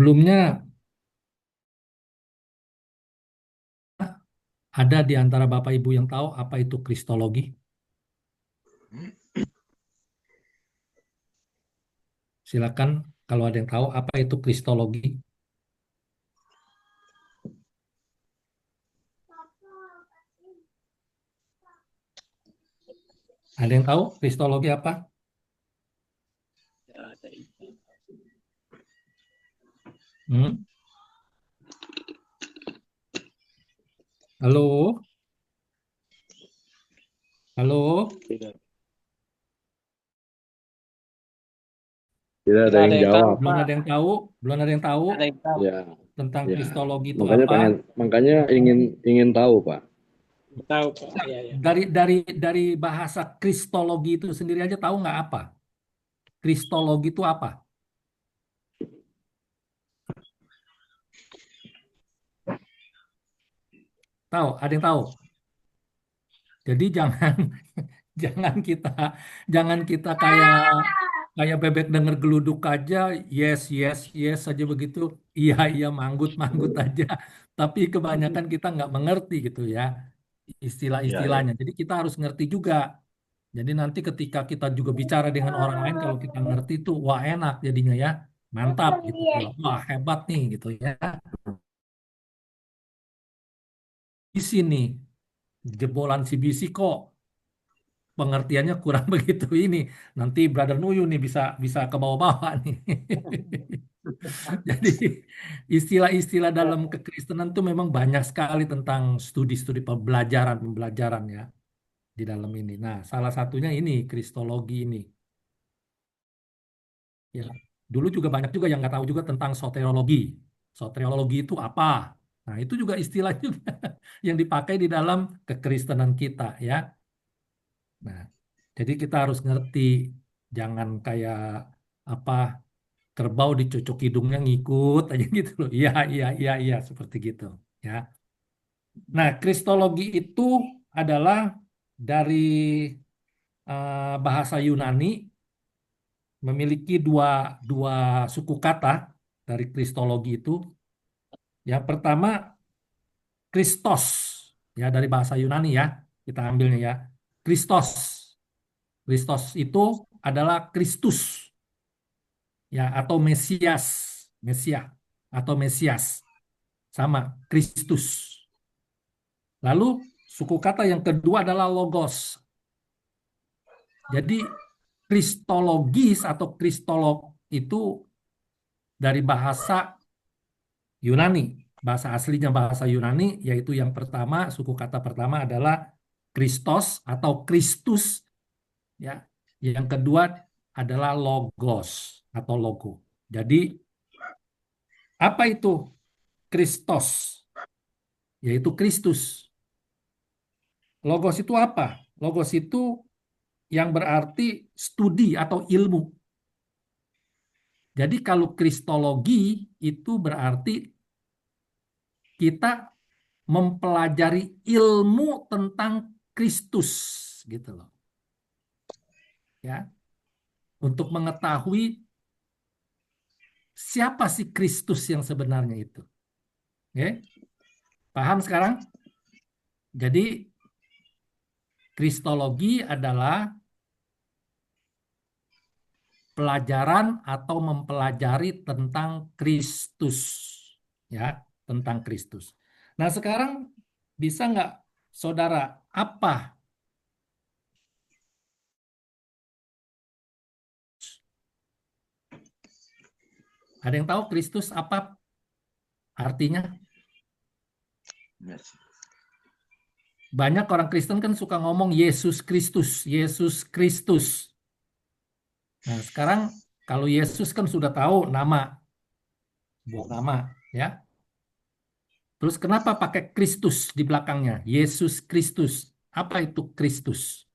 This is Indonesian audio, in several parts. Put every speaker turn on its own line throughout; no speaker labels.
Sebelumnya ada di antara Bapak Ibu yang tahu apa itu kristologi? Silakan kalau ada yang tahu apa itu kristologi. Ada yang tahu kristologi apa? Hmm? Halo? Halo?
Tidak,
Tidak ada
tidak ada
yang
yang tahu,
jawab.
Belum
Pak.
ada yang tahu? Belum ada yang tahu
Tidak ada yang tahu.
Ya,
tentang
ya.
kristologi itu
Makanya
apa?
pengen, makanya ingin tahu, Pak.
Tahu, Pak.
Nah,
Iya, iya.
dari bahasa kristologi itu sendiri aja tahu nggak apa? Kristologi itu apa? Tahu? Ada yang tahu? Jadi jangan jangan kita jangan kita kayak kayak bebek denger geluduk aja, yes yes yes saja begitu, iya iya manggut manggut aja. Tapi kebanyakan kita nggak mengerti gitu ya
Ya, ya.
istilah-istilahnya. Jadi kita harus ngerti juga. Jadi nanti ketika kita juga bicara dengan orang lain, kalau kita ngerti tuh, wah enak jadinya ya, mantap gitu ya, wah hebat nih gitu ya. Di sini jebolan CBC kok pengertiannya kurang begitu ini. Nanti Brother Nuyu nih bisa bisa ke bawah-bawah nih. Jadi istilah-istilah dalam kekristenan itu memang banyak sekali tentang studi-studi pembelajaran ya di dalam ini. Nah, salah satunya ini kristologi ini. Ya, dulu juga banyak juga yang nggak tahu juga tentang soteriologi. Soteriologi itu apa? Nah, itu juga istilah juga yang dipakai di dalam kekristenan kita ya. Nah, jadi kita harus ngerti, jangan kayak apa kerbau dicocok hidungnya ngikut aja gitu loh. Iya, iya, iya, iya, seperti gitu. Ya. Nah, kristologi itu adalah dari bahasa Yunani memiliki dua, dua suku kata dari kristologi itu. Yang pertama, Kristos, ya dari bahasa Yunani ya, kita ambilnya ya. Kristos. Kristos itu adalah Kristus, ya atau Mesias, Mesia atau Mesias, sama Kristus. Lalu suku kata yang kedua adalah logos. Jadi kristologis atau kristolog itu dari bahasa Yunani. Bahasa aslinya bahasa Yunani, yaitu yang pertama, suku kata pertama adalah Kristos atau Kristus, ya. Yang kedua adalah logos atau logo. Jadi apa itu Kristos? Yaitu Kristus. Logos itu apa? Logos itu yang berarti studi atau ilmu. Jadi kalau kristologi itu berarti kita mempelajari ilmu tentang Kristus gitu loh. Ya, untuk mengetahui siapa sih Kristus yang sebenarnya itu. Oke? Paham sekarang? Jadi kristologi adalah pelajaran atau mempelajari tentang Kristus. Ya, tentang Kristus. Nah, sekarang bisa nggak saudara, apa ada yang tahu Kristus apa artinya?
Yes.
Banyak orang Kristen kan suka ngomong Yesus Kristus, Yesus Kristus. Nah, sekarang kalau Yesus kan sudah tahu nama, buat nama, ya. Terus kenapa pakai Kristus di belakangnya? Yesus Kristus. Apa itu Kristus?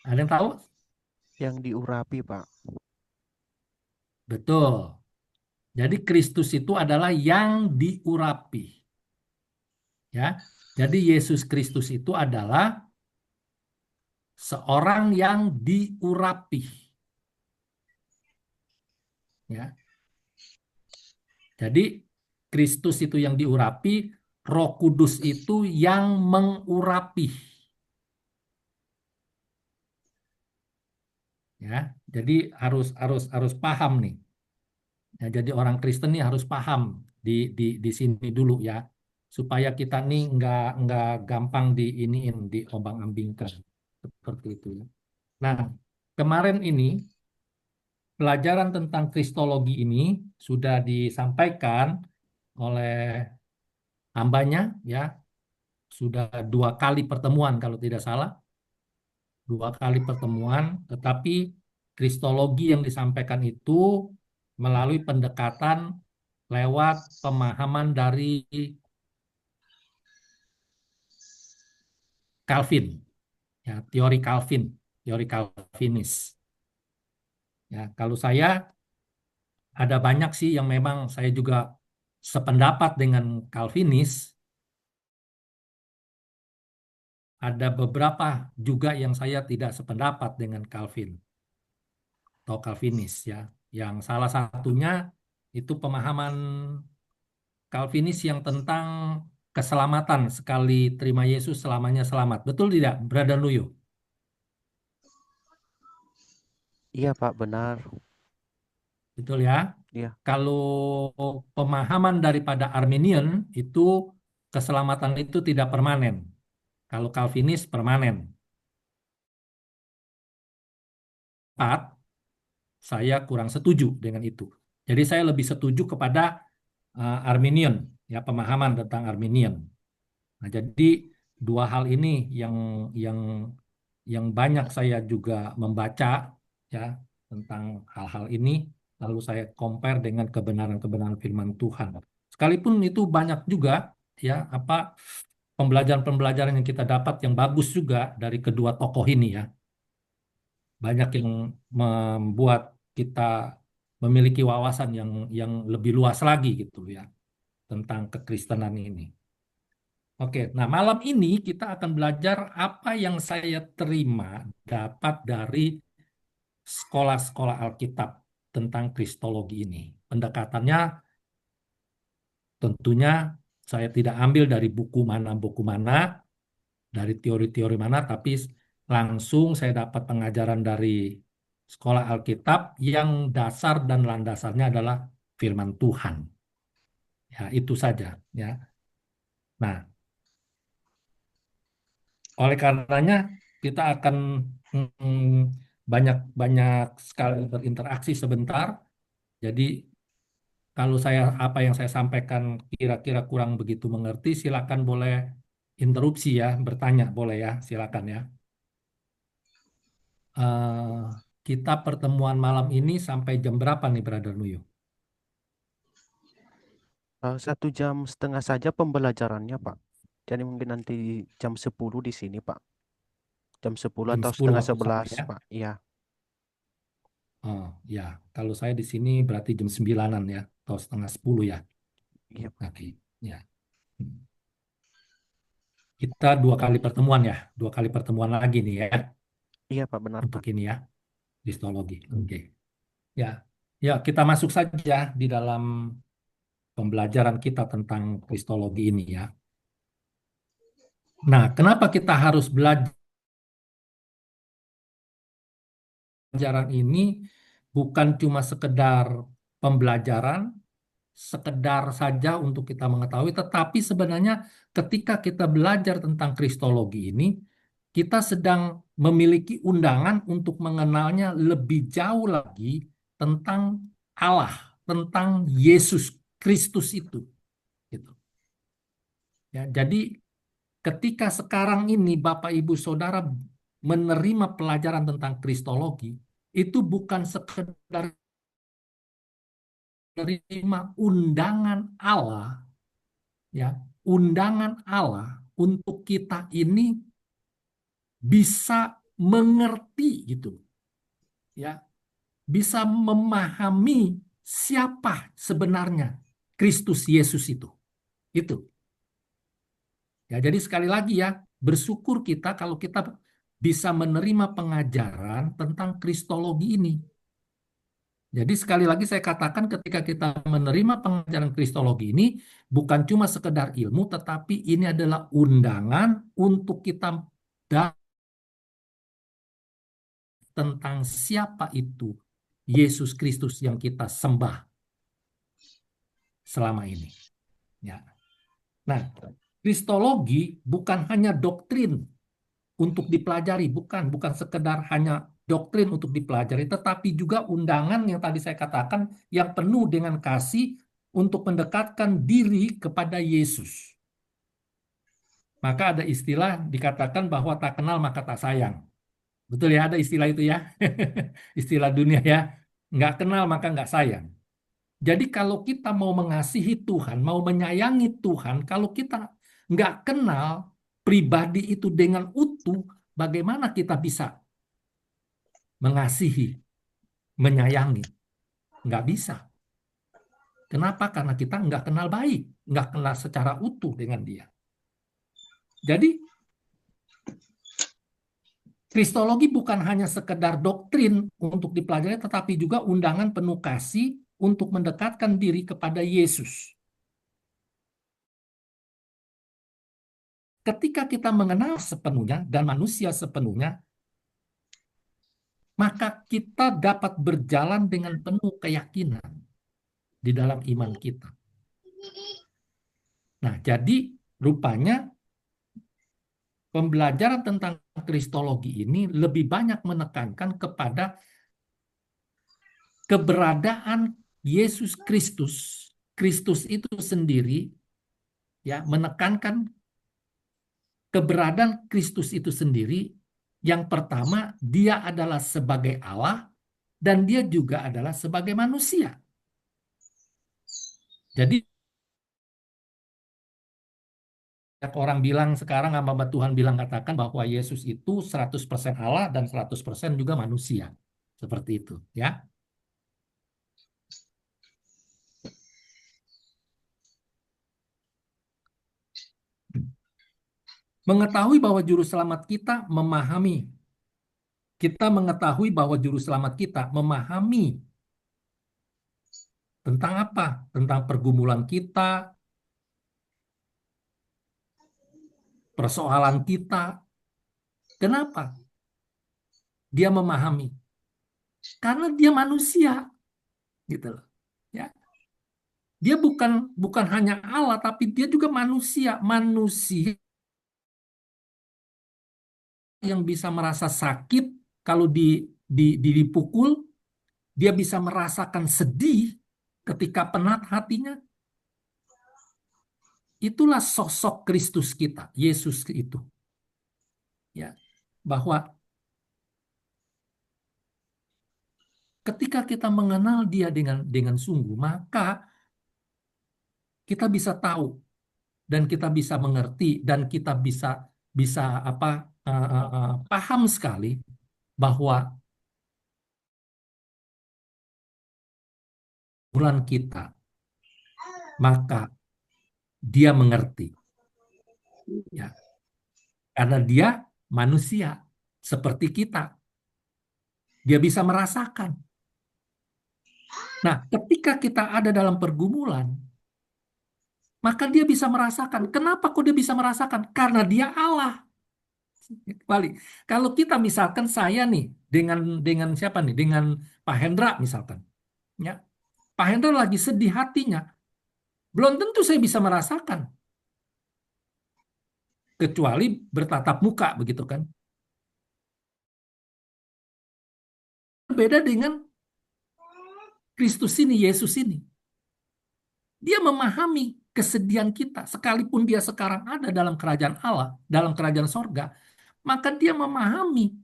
Ada yang tahu?
Yang diurapi, Pak.
Betul. Jadi Kristus itu adalah yang diurapi, ya. Jadi Yesus Kristus itu adalah seorang yang diurapi. ya. Jadi Kristus itu yang diurapi, Roh Kudus itu yang mengurapi, ya. Jadi harus paham nih. Ya, jadi orang Kristen nih harus paham di sini dulu ya, supaya kita nih nggak gampang diiniin, diombang-ambingkan seperti itu ya. Nah, kemarin ini pelajaran tentang Kristologi ini sudah disampaikan oleh hambanya ya, sudah 2 kali pertemuan kalau tidak salah, 2 kali pertemuan, tetapi Kristologi yang disampaikan itu melalui pendekatan lewat pemahaman dari Calvin, ya, teori Calvinis. Ya, kalau saya ada banyak sih yang memang saya juga sependapat dengan Calvinis, ada beberapa juga yang saya tidak sependapat dengan Calvin atau Calvinis ya. Yang salah satunya itu pemahaman Calvinis yang tentang keselamatan, sekali terima Yesus selamanya selamat. Betul tidak, Brother Nuyo?
Iya Pak, benar.
Betul ya.
Iya.
Kalau pemahaman daripada Arminian itu keselamatan itu tidak permanen. Kalau Calvinis permanen. Empat, saya kurang setuju dengan itu. Jadi saya lebih setuju kepada Arminian, ya, pemahaman tentang Arminian. Nah, jadi 2 hal ini yang yang yang banyak saya juga membaca ya tentang hal-hal ini, lalu saya compare dengan kebenaran-kebenaran firman Tuhan. Sekalipun itu banyak juga ya apa pembelajaran-pembelajaran yang kita dapat yang bagus juga dari kedua tokoh ini ya. Banyak yang membuat kita memiliki wawasan yang lebih luas lagi gitu ya tentang kekristenan ini. Oke, nah malam ini kita akan belajar apa yang saya terima dapat dari sekolah-sekolah Alkitab tentang Kristologi ini. Pendekatannya tentunya saya tidak ambil dari buku mana, dari teori-teori mana, tapi langsung saya dapat pengajaran dari sekolah Alkitab yang dasar dan landasannya adalah firman Tuhan. Ya, itu saja ya. Nah, oleh karenanya kita akan banyak sekali berinteraksi sebentar. Jadi kalau apa yang saya sampaikan kira-kira kurang begitu mengerti, silakan boleh interupsi ya, bertanya boleh ya, silakan ya. Eh, kita pertemuan malam ini sampai jam berapa nih, Brother Nuyo?
1,5 jam saja pembelajarannya Pak. Jadi mungkin nanti jam 10 di sini Pak. Jam 10
Jam
atau
10
setengah
waktu sana
11
ya.
Pak. Iya.
Oh, ya, kalau saya di sini berarti jam 9-an ya, atau setengah 10 ya.
Iya Pak.
Oke, ya. Hmm. Kita 2 kali pertemuan ya, 2 kali pertemuan lagi nih ya,
Iya Pak, benar
untuk
Pak.
ini ya, histologi. Oke, ya, ya kita masuk saja di dalam pembelajaran kita tentang kristologi ini ya. Nah, kenapa kita harus belajar pelajaran ini? Bukan cuma sekedar pembelajaran, sekedar saja untuk kita mengetahui, tetapi sebenarnya ketika kita belajar tentang kristologi ini, kita sedang memiliki undangan untuk mengenalnya lebih jauh lagi tentang Allah, tentang Yesus Kristus itu. Gitu. Ya, jadi ketika sekarang ini Bapak Ibu Saudara menerima pelajaran tentang kristologi, itu bukan sekedar menerima undangan Allah, ya, undangan Allah untuk kita ini bisa mengerti gitu, ya, bisa memahami siapa sebenarnya Kristus Yesus itu. Itu. Ya, jadi sekali lagi ya, bersyukur kita kalau kita bisa menerima pengajaran tentang kristologi ini. Jadi sekali lagi saya katakan ketika kita menerima pengajaran Kristologi ini bukan cuma sekedar ilmu, tetapi ini adalah undangan untuk kita tentang siapa itu Yesus Kristus yang kita sembah selama ini. Ya. Nah, Kristologi bukan hanya doktrin untuk dipelajari, bukan sekedar hanya doktrin untuk dipelajari, tetapi juga undangan yang tadi saya katakan yang penuh dengan kasih untuk mendekatkan diri kepada Yesus. Maka ada istilah dikatakan bahwa tak kenal maka tak sayang. Betul ya, ada istilah itu ya. Istilah dunia ya. Nggak kenal maka nggak sayang. Jadi kalau kita mau mengasihi Tuhan, mau menyayangi Tuhan, kalau kita nggak kenal pribadi itu dengan utuh, bagaimana kita bisa mengasihi, menyayangi? Nggak bisa. Kenapa? Karena kita nggak kenal baik, nggak kenal secara utuh dengan dia. Jadi Kristologi bukan hanya sekedar doktrin untuk dipelajari, tetapi juga undangan penuh kasih untuk mendekatkan diri kepada Yesus. Ketika kita mengenal sepenuhnya dan manusia sepenuhnya, maka kita dapat berjalan dengan penuh keyakinan di dalam iman kita. Nah, jadi rupanya pembelajaran tentang Kristologi ini lebih banyak menekankan kepada keberadaan Yesus Kristus. Kristus itu sendiri ya menekankan keberadaan Kristus itu sendiri. Yang pertama, dia adalah sebagai Allah dan dia juga adalah sebagai manusia. Jadi orang bilang sekarang, hamba Tuhan bilang katakan bahwa Yesus itu 100% Allah dan 100% juga manusia. Seperti itu, ya. Mengetahui bahwa juru selamat kita memahami. Kita mengetahui bahwa juru selamat kita memahami tentang apa? Tentang pergumulan kita, persoalan kita. Kenapa? Dia memahami. Karena dia manusia, gitu loh. Ya. Dia bukan hanya Allah, tapi dia juga manusia. Manusia yang bisa merasa sakit kalau dipukul, dia bisa merasakan sedih ketika penat hatinya. Itulah sosok Kristus kita, Yesus itu. Ya, bahwa ketika kita mengenal dia dengan sungguh, maka kita bisa tahu dan kita bisa mengerti dan kita bisa bisa apa paham sekali bahwa bulan kita, maka dia mengerti, ya, karena dia manusia seperti kita, dia bisa merasakan. Nah, ketika kita ada dalam pergumulan, maka dia bisa merasakan. Kenapa kok dia bisa merasakan? Karena dia Allah. Balik. Kalau kita misalkan saya nih dengan siapa nih? Dengan Pak Hendra misalkan, ya. Pak Hendra lagi sedih hatinya. Belum tentu saya bisa merasakan. Kecuali bertatap muka begitu kan. Beda dengan Kristus ini, Yesus ini. Dia memahami kesedihan kita. Sekalipun dia sekarang ada dalam kerajaan Allah, dalam kerajaan sorga, maka dia memahami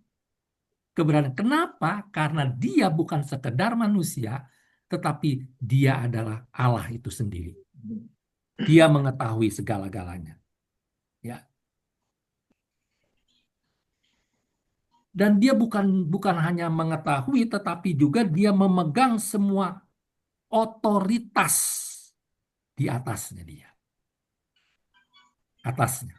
keberadaan. Kenapa? Karena dia bukan sekedar manusia, tetapi dia adalah Allah itu sendiri. Dia mengetahui segala-galanya. Ya. Dan dia bukan hanya mengetahui, tetapi juga dia memegang semua otoritas di atasnya dia. Atasnya.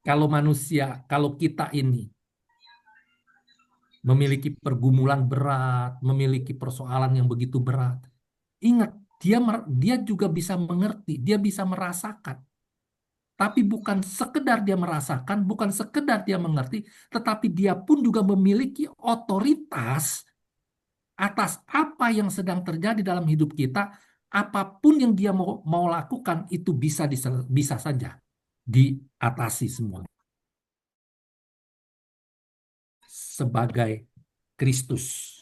Kalau manusia, kalau kita ini memiliki pergumulan berat, memiliki persoalan yang begitu berat. Ingat, dia juga bisa mengerti, dia bisa merasakan. Tapi bukan sekedar dia merasakan, bukan sekedar dia mengerti, tetapi dia pun juga memiliki otoritas atas apa yang sedang terjadi dalam hidup kita. Apapun yang dia mau lakukan itu bisa saja diatasi semua sebagai Kristus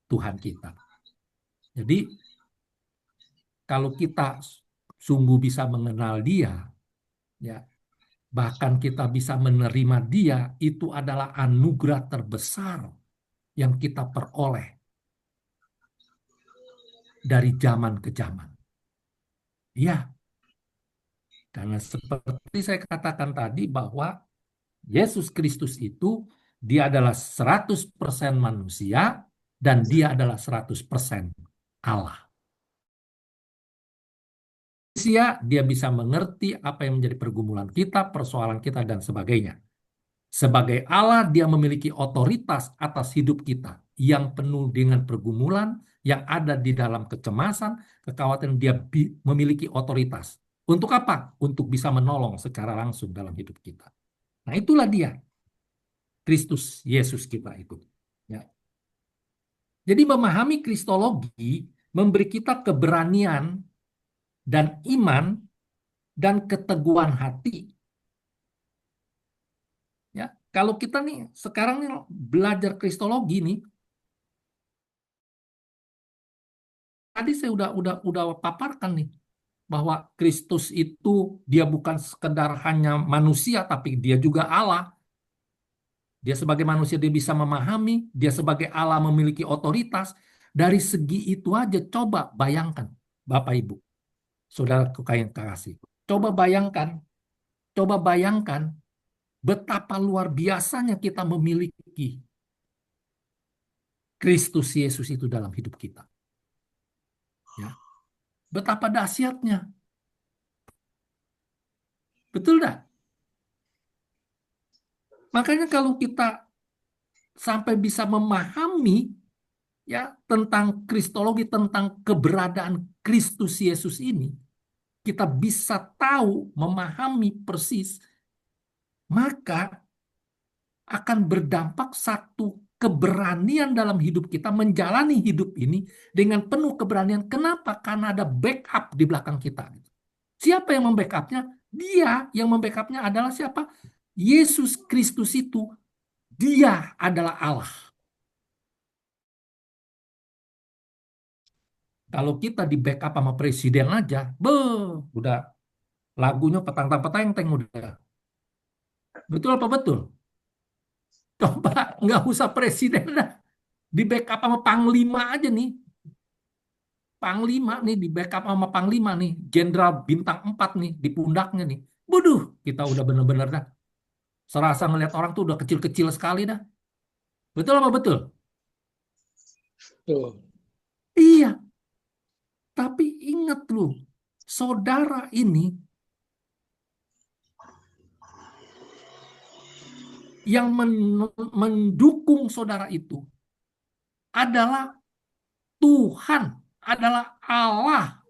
Tuhan kita. Jadi kalau kita sungguh bisa mengenal Dia, ya, bahkan kita bisa menerima Dia, itu adalah anugerah terbesar yang kita peroleh dari zaman ke zaman. Ya, karena seperti saya katakan tadi bahwa Yesus Kristus itu dia adalah 100% manusia dan dia adalah 100% Allah. Dia bisa mengerti apa yang menjadi pergumulan kita, persoalan kita, dan sebagainya. Sebagai Allah, dia memiliki otoritas atas hidup kita yang penuh dengan pergumulan, yang ada di dalam kecemasan, kekhawatiran. Dia memiliki otoritas. Untuk apa? Untuk bisa menolong secara langsung dalam hidup kita. Nah, itulah dia, Kristus Yesus kita itu. Ya. Jadi memahami kristologi memberi kita keberanian dan iman dan keteguhan hati. Ya, kalau kita nih sekarang nih belajar kristologi nih, tadi saya udah paparkan nih bahwa Kristus itu dia bukan sekedar hanya manusia tapi dia juga Allah. Dia sebagai manusia dia bisa memahami, dia sebagai Allah memiliki otoritas. Dari segi itu aja coba bayangkan Bapak Ibu, saudaraku yang kasih. Coba bayangkan betapa luar biasanya kita memiliki Kristus Yesus itu dalam hidup kita. Ya. Betapa dahsyatnya. Betul dah? Makanya kalau kita sampai bisa memahami ya tentang kristologi, tentang keberadaan Kristus Yesus ini, kita bisa tahu, memahami persis, maka akan berdampak satu keberanian dalam hidup kita menjalani hidup ini dengan penuh keberanian. Kenapa? Karena ada backup di belakang kita. Siapa yang membackupnya? Dia yang membackupnya adalah siapa? Yesus Kristus itu, dia adalah Allah. Kalau kita di backup sama presiden aja, udah lagunya petang-petang-peteng udah. Betul apa betul? Coba nggak usah presiden dah. Di backup sama panglima aja nih. Panglima nih di backup sama panglima nih. Jenderal bintang 4 nih di pundaknya nih. Bodoh, kita udah bener-bener dah. Serasa ngelihat orang tuh udah kecil-kecil sekali dah. Betul apa betul?
Tuh.
Iya. Tapi ingat loh, saudara ini yang mendukung saudara itu adalah Tuhan, adalah Allah,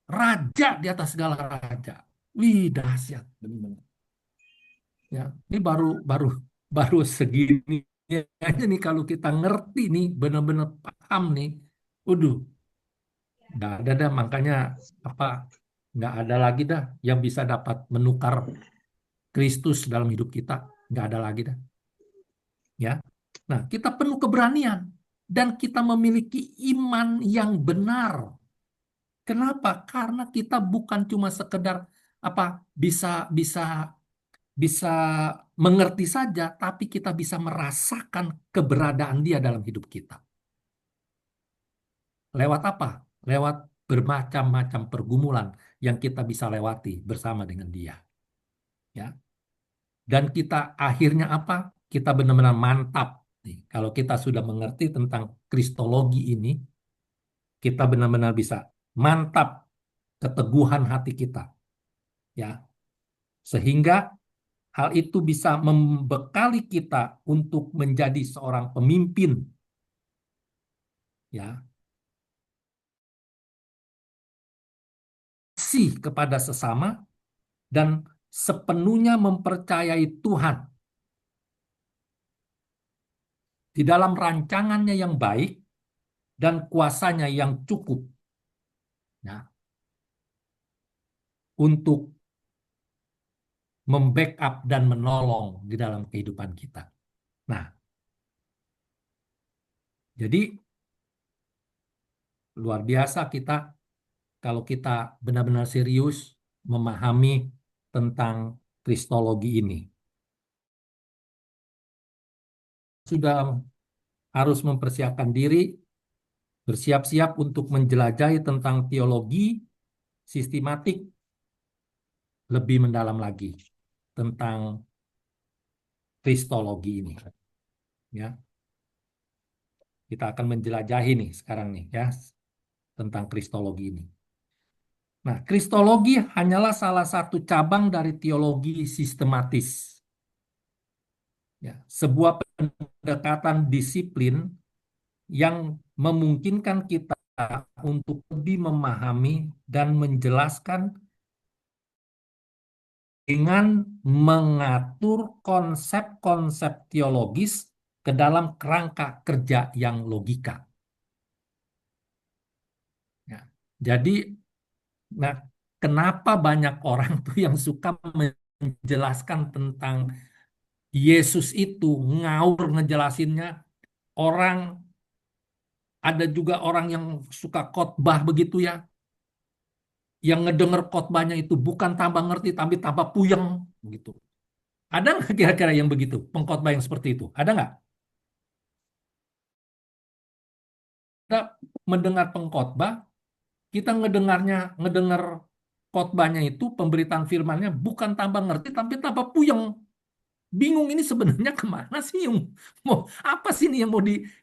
Raja di atas segala raja. Wih, dahsyat benar. Ya, ini baru segini aja nih kalau kita ngerti nih, benar-benar paham nih. Waduh, nggak ada dah makanya apa nggak ada lagi dah yang bisa dapat menukar Kristus dalam hidup kita, nggak ada lagi dah. Ya, nah kita penuh keberanian dan kita memiliki iman yang benar. Kenapa? Karena kita bukan cuma sekedar apa bisa bisa bisa mengerti saja, tapi kita bisa merasakan keberadaan Dia dalam hidup kita. Lewat apa? Lewat bermacam-macam pergumulan yang kita bisa lewati bersama dengan Dia. Ya. Dan kita akhirnya apa? Kita benar-benar mantap. Nih, kalau kita sudah mengerti tentang kristologi ini, kita benar-benar bisa mantap keteguhan hati kita. Ya. Sehingga hal itu bisa membekali kita untuk menjadi seorang pemimpin, ya, kasih kepada sesama dan sepenuhnya mempercayai Tuhan di dalam rancangannya yang baik dan kuasanya yang cukup, ya, untuk membackup dan menolong di dalam kehidupan kita. Nah, jadi luar biasa kita kalau kita benar-benar serius memahami tentang kristologi ini. Sudah harus mempersiapkan diri, bersiap-siap untuk menjelajahi tentang teologi sistematik lebih mendalam lagi tentang kristologi ini. Ya, kita akan menjelajahi nih sekarang nih ya tentang kristologi ini. Nah, kristologi hanyalah salah satu cabang dari teologi sistematis. Ya, sebuah pendekatan disiplin yang memungkinkan kita untuk lebih memahami dan menjelaskan dengan mengatur konsep-konsep teologis ke dalam kerangka kerja yang logika. Ya, jadi, nah, kenapa banyak orang tuh yang suka menjelaskan tentang Yesus itu ngaur ngejelasinnya, orang ada juga orang yang suka khotbah begitu ya, yang ngedenger khotbahnya itu bukan tambah ngerti tapi tambah puyeng gitu. Ada nggak kira-kira yang begitu, pengkhotbah yang seperti itu? Ada nggak? Kita mendengar pengkhotbah, kita ngedengar khotbahnya itu, pemberitaan firmannya bukan tambah ngerti tapi tambah puyeng. Bingung ini sebenarnya kemana sih yang mau apa sih ini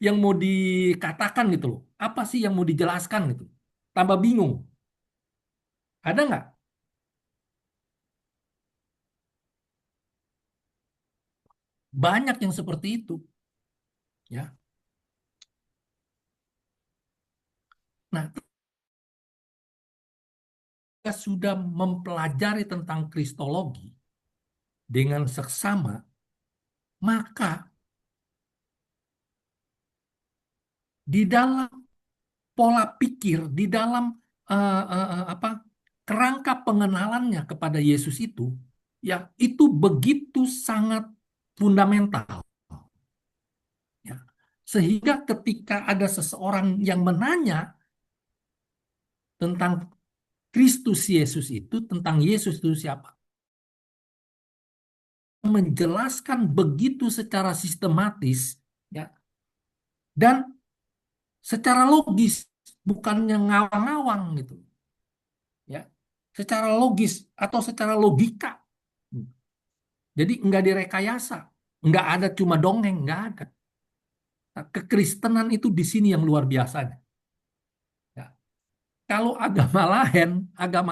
yang mau dikatakan gitu loh? Apa sih yang mau dijelaskan gitu? Tambah bingung. Ada nggak? Banyak yang seperti itu, ya. Nah, kita sudah mempelajari tentang kristologi dengan seksama, maka di dalam pola pikir, di dalam apa kerangka pengenalannya kepada Yesus itu, ya itu begitu sangat fundamental. Ya. Sehingga ketika ada seseorang yang menanya tentang Kristus Yesus itu, tentang Yesus itu siapa, menjelaskan begitu secara sistematis, ya, dan secara logis, bukannya ngawang-ngawang gitu, ya, secara logis atau secara logika. Jadi nggak direkayasa, nggak ada cuma dongeng, nggak ada. Nah, kekristenan itu di sini yang luar biasanya. Ya. Kalau agama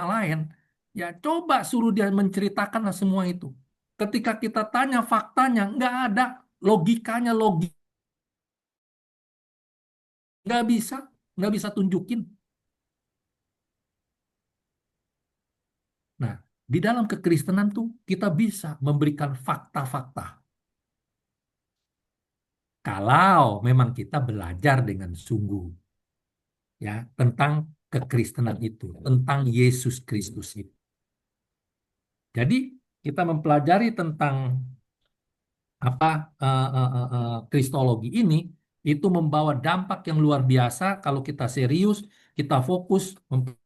lain, ya coba suruh dia menceritakan semua itu. Ketika kita tanya faktanya, nggak ada logikanya, nggak bisa, nggak bisa tunjukin. Nah, di dalam kekristenan tuh kita bisa memberikan fakta-fakta. Kalau memang kita belajar dengan sungguh, ya, tentang kekristenan itu, tentang Yesus Kristus itu. Jadi kita mempelajari tentang apa kristologi ini itu membawa dampak yang luar biasa kalau kita serius, kita fokus memberikan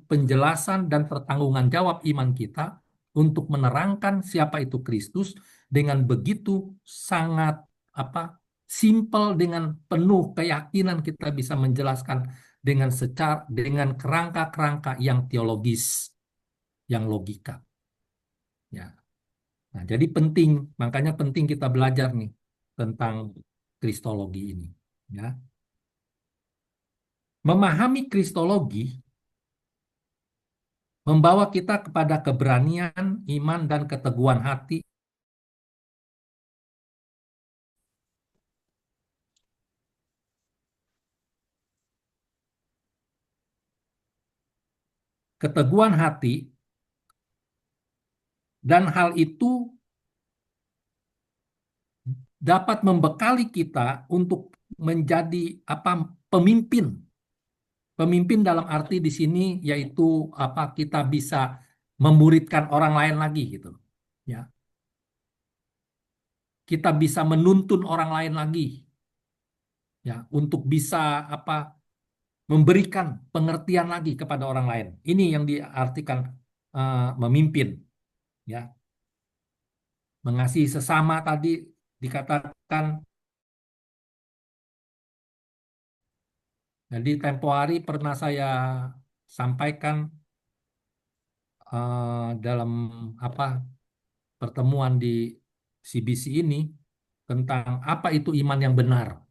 penjelasan dan pertanggungan jawab iman kita untuk menerangkan siapa itu Kristus dengan begitu sangat apa simpel, dengan penuh keyakinan kita bisa menjelaskan dengan kerangka-kerangka yang teologis, yang logika. Ya. Nah, jadi penting, makanya penting kita belajar nih tentang kristologi ini. Ya. Memahami kristologi membawa kita kepada keberanian, iman, dan keteguhan hati. Keteguhan hati, dan hal itu dapat membekali kita untuk menjadi pemimpin. Pemimpin dalam arti di sini yaitu kita bisa memuridkan orang lain lagi gitu. Ya. Kita bisa menuntun orang lain lagi. Ya, untuk bisa memberikan pengertian lagi kepada orang lain. Ini yang diartikan memimpin, ya. Mengasihi sesama tadi dikatakan. Jadi tempo hari pernah saya sampaikan dalam pertemuan di CBC ini tentang apa itu iman yang benar.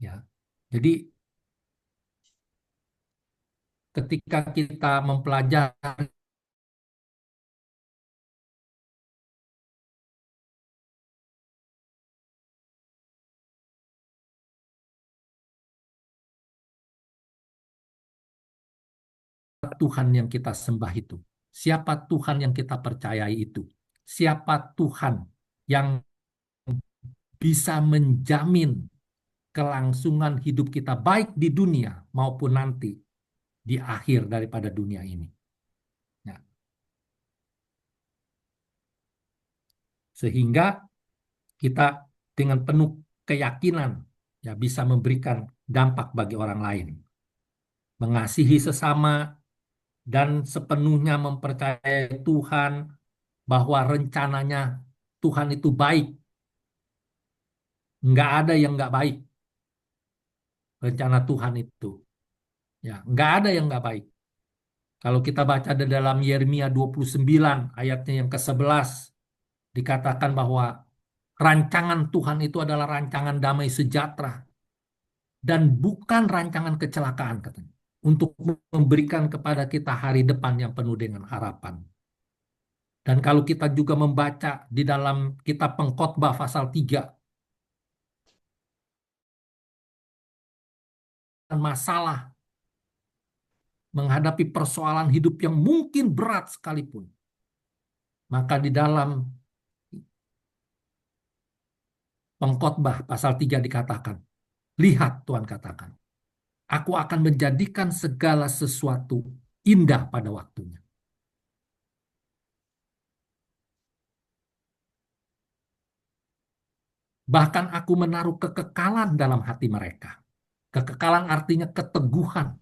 Ya, jadi ketika kita mempelajari Tuhan yang kita sembah itu, siapa Tuhan yang kita percayai itu, siapa Tuhan yang bisa menjamin kelangsungan hidup kita baik di dunia maupun nanti di akhir daripada dunia ini. Ya. Sehingga kita dengan penuh keyakinan ya bisa memberikan dampak bagi orang lain. Mengasihi sesama dan sepenuhnya mempercayai Tuhan bahwa rencananya Tuhan itu baik. Nggak ada yang nggak baik. Rencana Tuhan itu. Ya, nggak ada yang nggak baik. Kalau kita baca di dalam Yeremia 29 ayatnya yang ke-11 dikatakan bahwa rancangan Tuhan itu adalah rancangan damai sejahtera dan bukan rancangan kecelakaan katanya. Untuk memberikan kepada kita hari depan yang penuh dengan harapan. Dan kalau kita juga membaca di dalam kitab Pengkhotbah pasal 3, masalah menghadapi persoalan hidup yang mungkin berat sekalipun. Maka di dalam Pengkhotbah pasal 3 dikatakan, lihat Tuhan katakan, aku akan menjadikan segala sesuatu indah pada waktunya. Bahkan aku menaruh kekekalan dalam hati mereka. Kekekalan artinya keteguhan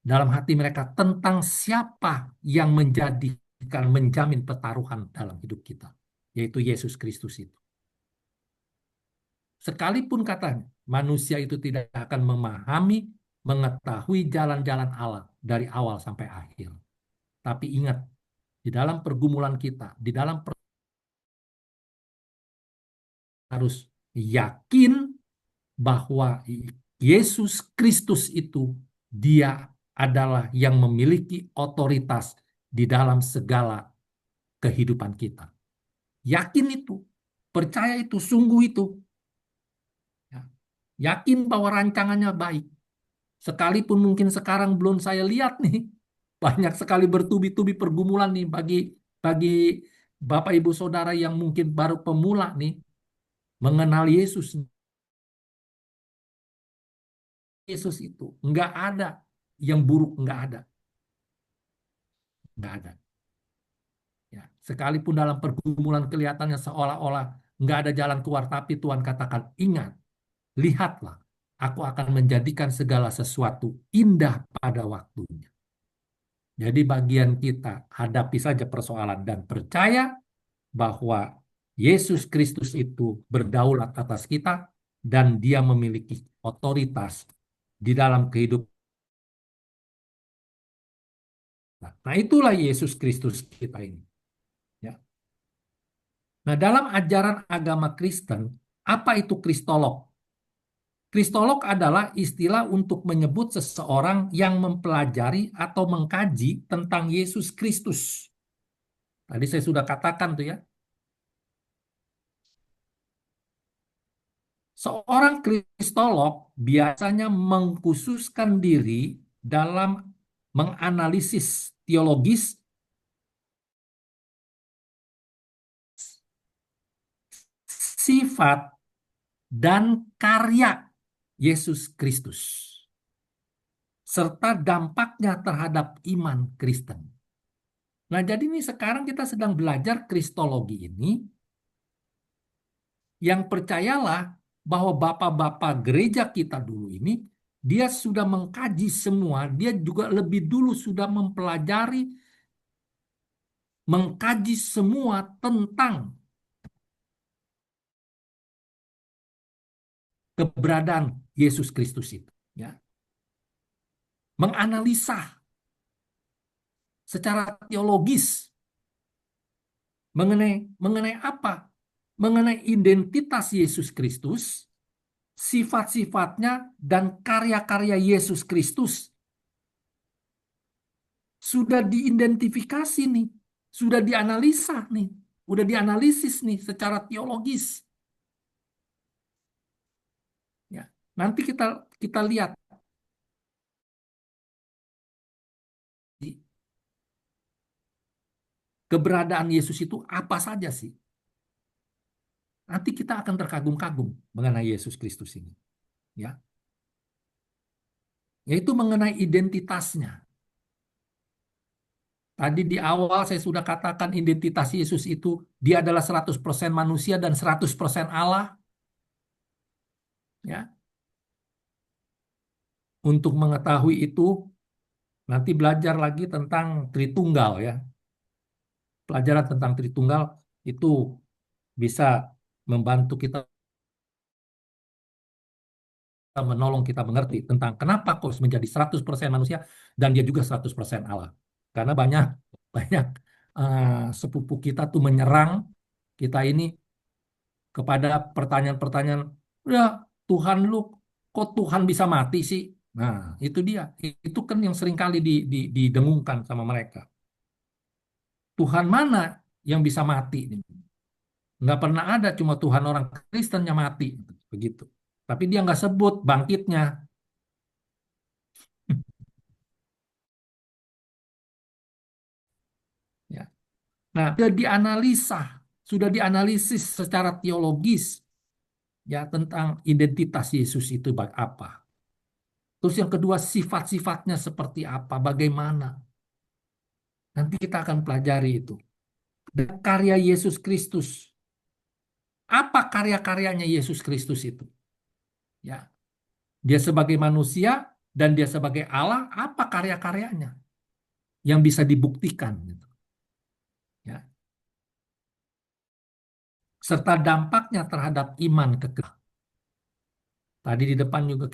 dalam hati mereka tentang siapa yang menjamin pertaruhan dalam hidup kita, yaitu Yesus Kristus itu. Sekalipun katanya, manusia itu tidak akan memahami, mengetahui jalan-jalan Allah dari awal sampai akhir. Tapi ingat, di dalam pergumulan kita, di dalam harus yakin bahwa Yesus Kristus itu dia adalah yang memiliki otoritas di dalam segala kehidupan kita. Yakin itu, percaya itu, sungguh itu. Ya. Yakin bahwa rancangannya baik. Sekalipun mungkin sekarang belum saya lihat nih, banyak sekali bertubi-tubi pergumulan nih bagi bagi Bapak Ibu Saudara yang mungkin baru pemula nih mengenal Yesus. Yesus itu nggak ada yang buruk, nggak ada, nggak ada. Ya, sekalipun dalam pergumulan kelihatannya seolah-olah nggak ada jalan keluar, tapi Tuhan katakan, ingat, lihatlah, aku akan menjadikan segala sesuatu indah pada waktunya. Jadi bagian kita hadapi saja persoalan dan percaya bahwa Yesus Kristus itu berdaulat atas kita dan dia memiliki otoritas di dalam kehidupan. Nah, itulah Yesus Kristus kita ini. Ya. Nah, dalam ajaran agama Kristen, apa itu Kristolog? Kristolog adalah istilah untuk menyebut seseorang yang mempelajari atau mengkaji tentang Yesus Kristus. Tadi saya sudah katakan tuh ya. Seorang kristolog biasanya mengkhususkan diri dalam menganalisis teologis sifat dan karya Yesus Kristus serta dampaknya terhadap iman Kristen. Nah, jadi ini sekarang kita sedang belajar kristologi ini, yang percayalah bahwa bapak-bapak gereja kita dulu ini, dia sudah mengkaji semua, dia juga lebih dulu sudah mempelajari, mengkaji semua tentang keberadaan Yesus Kristus itu. Ya. Menganalisa secara teologis mengenai apa? Mengenai identitas Yesus Kristus, sifat-sifatnya, dan karya-karya Yesus Kristus. Sudah diidentifikasi nih, sudah dianalisa nih, sudah dianalisis nih secara teologis. Ya, nanti kita lihat keberadaan Yesus itu apa saja sih. Nanti kita akan terkagum-kagum mengenai Yesus Kristus ini. Ya. Yaitu mengenai identitasnya. Tadi di awal saya sudah katakan identitas Yesus itu dia adalah 100% manusia dan 100% Allah. Ya. Untuk mengetahui itu nanti belajar lagi tentang Tritunggal ya. Pelajaran tentang Tritunggal itu bisa membantu kita menolong kita mengerti tentang kenapa kok menjadi 100% manusia dan dia juga 100% Allah. Karena banyak sepupu kita tuh menyerang kita ini kepada pertanyaan-pertanyaan, ya Tuhan lu, kok Tuhan bisa mati sih? Nah, itu dia. Itu kan yang sering kali didengungkan sama mereka. Tuhan mana yang bisa mati? Nggak pernah ada, cuma Tuhan orang Kristen yang mati. Begitu. Tapi dia nggak sebut bangkitnya. Ya. Nah, sudah dianalisis secara teologis ya tentang identitas Yesus itu apa. Terus yang kedua, sifat-sifatnya seperti apa, bagaimana. Nanti kita akan pelajari itu. Dan karya Yesus Kristus. Apa karya-karyanya Yesus Kristus itu? Ya. Dia sebagai manusia dan dia sebagai Allah, apa karya-karyanya yang bisa dibuktikan gitu. Ya. Serta dampaknya terhadap iman kekristenan. Tadi di depan juga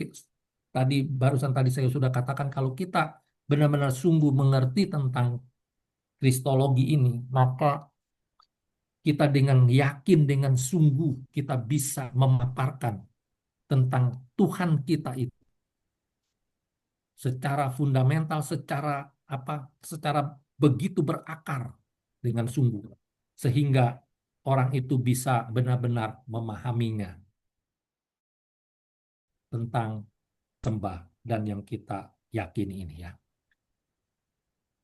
barusan tadi saya sudah katakan kalau kita benar-benar sungguh mengerti tentang kristologi ini, maka kita dengan yakin, dengan sungguh kita bisa memaparkan tentang Tuhan kita itu secara fundamental, secara begitu berakar dengan sungguh, sehingga orang itu bisa benar-benar memahaminya tentang sembah dan yang kita yakini ini ya.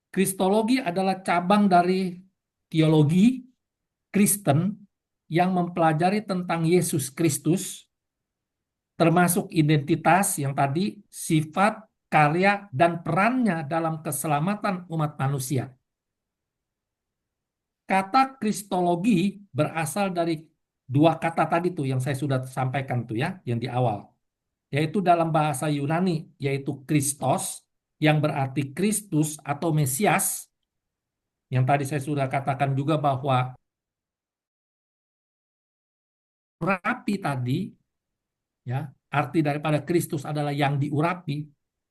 Kristologi adalah cabang dari teologi Kristen yang mempelajari tentang Yesus Kristus, termasuk identitas yang tadi, sifat, karya, dan perannya dalam keselamatan umat manusia. Kata kristologi berasal dari dua kata tadi tuh yang saya sudah sampaikan tuh ya, yang di awal. Yaitu dalam bahasa Yunani, yaitu Kristos, yang berarti Kristus atau Mesias. Yang tadi saya sudah katakan juga bahwa urapi tadi, ya, arti daripada Kristus adalah yang diurapi,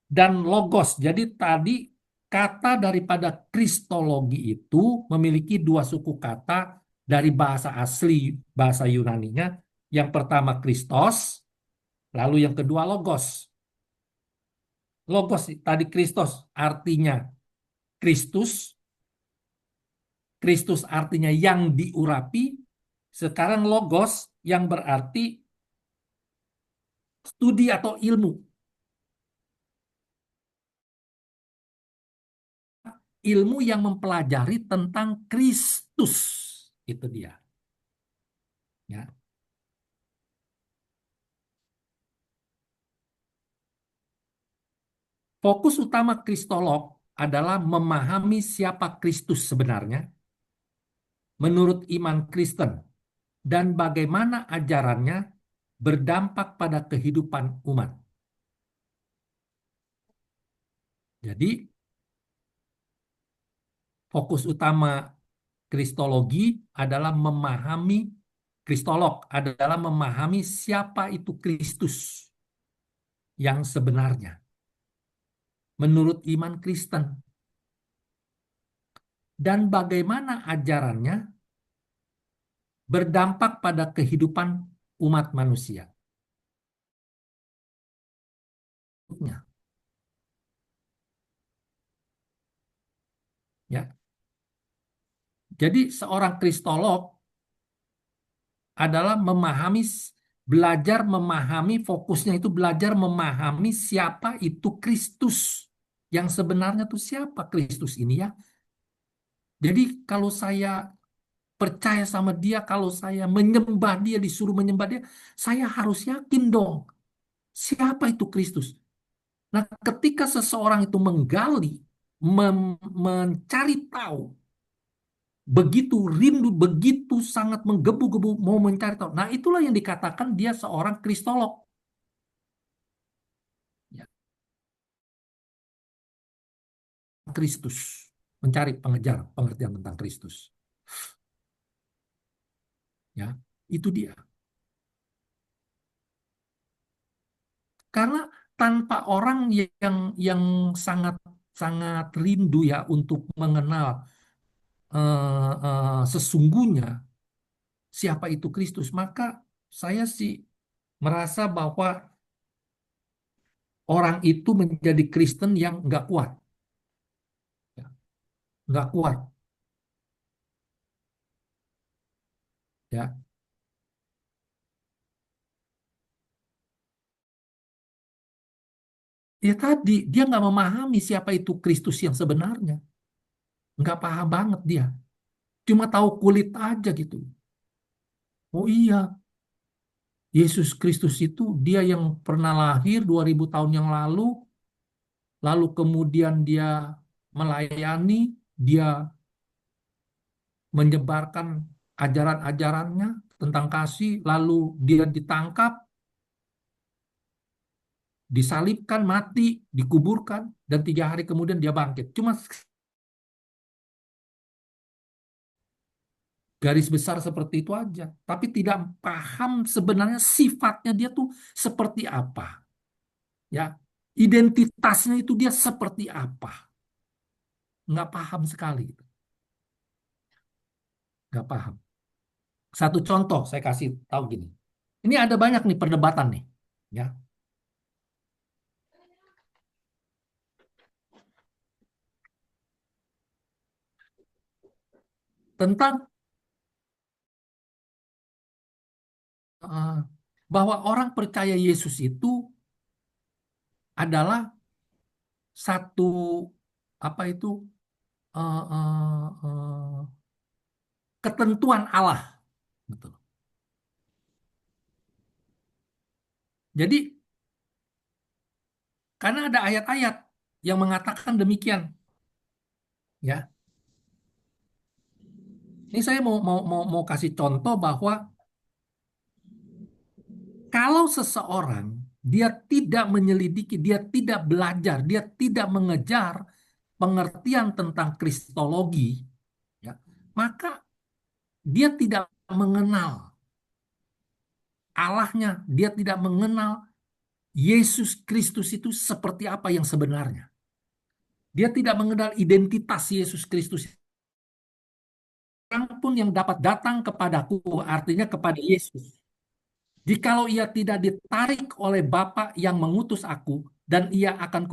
dan logos. Jadi tadi kata daripada kristologi itu memiliki dua suku kata dari bahasa asli, bahasa Yunaninya. Yang pertama Kristos, Lalu yang kedua logos. Logos tadi Kristos artinya Kristus. Kristus artinya yang diurapi. Sekarang logos yang berarti studi atau ilmu. Ilmu yang mempelajari tentang Kristus. Itu dia. Ya. Fokus utama kristolog adalah memahami siapa Kristus sebenarnya menurut iman Kristen dan bagaimana ajarannya berdampak pada kehidupan umat. Jadi, fokus utama kristologi adalah memahami, kristolog adalah memahami siapa itu Kristus yang sebenarnya menurut iman Kristen dan bagaimana ajarannya berdampak pada kehidupan umat manusia. Ya. Jadi seorang kristolog adalah belajar memahami, fokusnya itu belajar memahami siapa itu Kristus. Yang sebenarnya itu siapa Kristus ini ya. Jadi kalau saya percaya sama dia, kalau saya menyembah dia, disuruh menyembah dia, saya harus yakin dong siapa itu Kristus. Nah, ketika seseorang itu menggali, mencari tahu, begitu rindu, begitu sangat menggebu-gebu mau mencari tahu. Nah, itulah yang dikatakan dia seorang kristolog. Ya, Kristus, mencari pengejar pengertian tentang Kristus. Ya, itu dia. Karena tanpa orang yang sangat sangat rindu ya untuk mengenal sesungguhnya siapa itu Kristus, maka saya sih merasa bahwa orang itu menjadi Kristen yang nggak kuat, ya. Nggak kuat, ya. Ya tadi dia nggak memahami siapa itu Kristus yang sebenarnya, nggak paham banget dia, cuma tahu kulit aja gitu. Oh iya, Yesus Kristus itu dia yang pernah lahir 2000 tahun yang lalu kemudian dia melayani, dia menyebarkan ajaran-ajarannya tentang kasih, lalu dia ditangkap, disalibkan, mati, dikuburkan, dan 3 hari kemudian dia bangkit. Cuma garis besar seperti itu aja, tapi tidak paham sebenarnya sifatnya dia tuh seperti apa, ya, identitasnya itu dia seperti apa, nggak paham sekali, nggak paham. Satu contoh saya kasih tahu gini, ini ada banyak nih perdebatan nih, ya, tentang eh, bahwa orang percaya Yesus itu adalah satu apa itu eh, eh, eh, ketentuan Allah, betul. Jadi karena ada ayat-ayat yang mengatakan demikian, ya. Ini saya mau kasih contoh bahwa kalau seseorang dia tidak menyelidiki, dia tidak belajar, dia tidak mengejar pengertian tentang kristologi, ya, maka dia tidak mengenal Allahnya, dia tidak mengenal Yesus Kristus itu seperti apa yang sebenarnya. Dia tidak mengenal identitas Yesus Kristus. Orang pun yang dapat datang kepadaku, artinya kepada Yesus. Jikalau ia tidak ditarik oleh Bapa yang mengutus aku, dan ia akan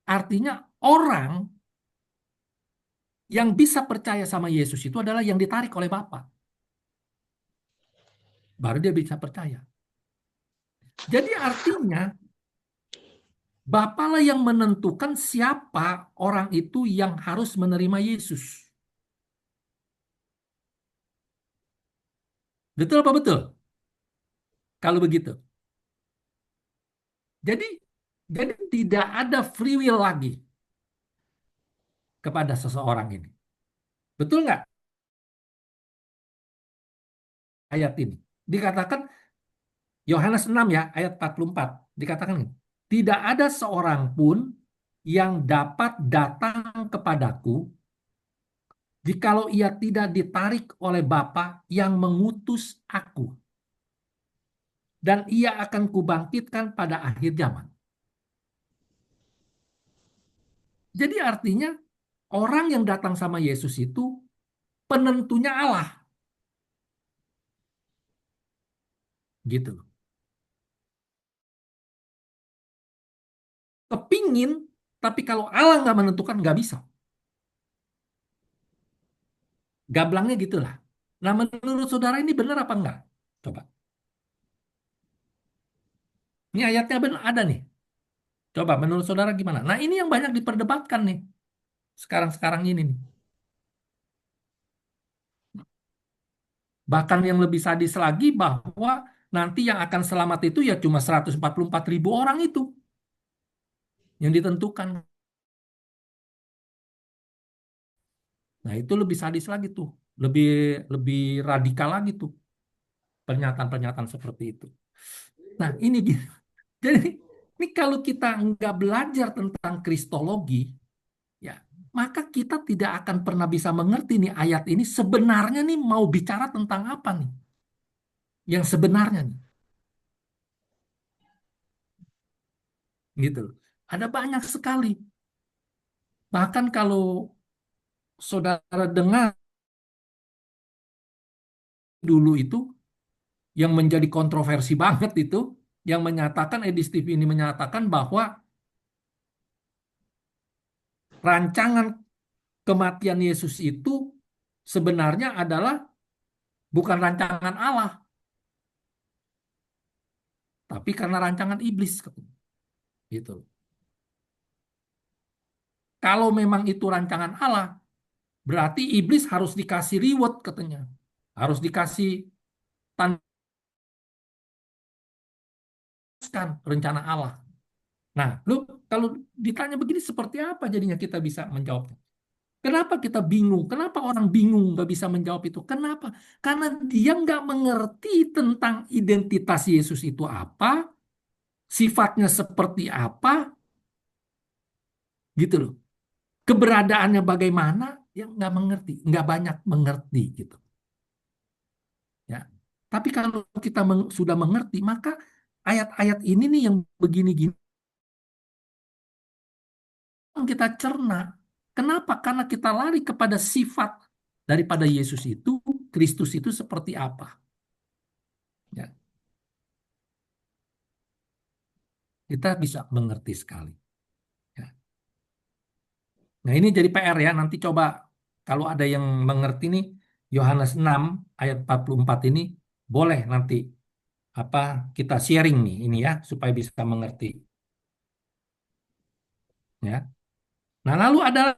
artinya orang yang bisa percaya sama Yesus itu adalah yang ditarik oleh Bapa. Baru dia bisa percaya. Jadi artinya Bapa lah yang menentukan siapa orang itu yang harus menerima Yesus. Betul apa betul? Kalau begitu. Jadi jadi tidak ada free will lagi kepada seseorang ini. Betul nggak ayat ini? Dikatakan Yohanes 6 ya, ayat 44. Dikatakan ini, tidak ada seorang pun yang dapat datang kepadaku jikalau ia tidak ditarik oleh Bapa yang mengutus aku. Dan ia akan kubangkitkan pada akhir zaman. Jadi artinya orang yang datang sama Yesus itu penentunya Allah. Gitu. Kepingin, tapi kalau Allah nggak menentukan nggak bisa. Gablangnya gitulah. Nah menurut saudara ini benar apa enggak? Coba. Ini ayatnya benar ada nih. Coba menurut saudara gimana? Nah ini yang banyak diperdebatkan nih. Sekarang-sekarang ini nih. Bahkan yang lebih sadis lagi bahwa nanti yang akan selamat itu ya cuma 144.000 orang itu yang ditentukan. Nah, itu lebih sadis lagi tuh. Lebih lebih radikal lagi tuh pernyataan-pernyataan seperti itu. Nah, ini gitu. Jadi ini kalau kita nggak belajar tentang kristologi, ya, maka kita tidak akan pernah bisa mengerti nih ayat ini sebenarnya nih mau bicara tentang apa nih? Yang sebenarnya nih, gitu loh. Ada banyak sekali. Bahkan kalau saudara dengar dulu itu yang menjadi kontroversi banget itu, yang menyatakan Edis TV ini menyatakan bahwa rancangan kematian Yesus itu sebenarnya adalah bukan rancangan Allah, tapi karena rancangan iblis, katanya. Gitu. Kalau memang itu rancangan Allah, berarti iblis harus dikasih reward, katanya. Harus dikasih tanduskan rencana Allah. Nah, lu kalau ditanya begini seperti apa jadinya kita bisa menjawabnya? Kenapa kita bingung? Kenapa orang bingung nggak bisa menjawab itu? Kenapa? Karena dia nggak mengerti tentang identitas Yesus itu apa, sifatnya seperti apa, gitu loh. Keberadaannya bagaimana, yang nggak mengerti, nggak banyak mengerti gitu. Ya. Tapi kalau kita sudah mengerti, maka ayat-ayat ini nih yang begini-gini yang kita cerna. Kenapa? Karena kita lari kepada sifat daripada Yesus itu, Kristus itu seperti apa. Ya. Kita bisa mengerti sekali. Ya. Nah ini jadi PR ya, nanti coba kalau ada yang mengerti nih, Yohanes 6 ayat 44 ini, boleh nanti apa kita sharing nih ini ya, supaya bisa mengerti. Ya. Nah lalu ada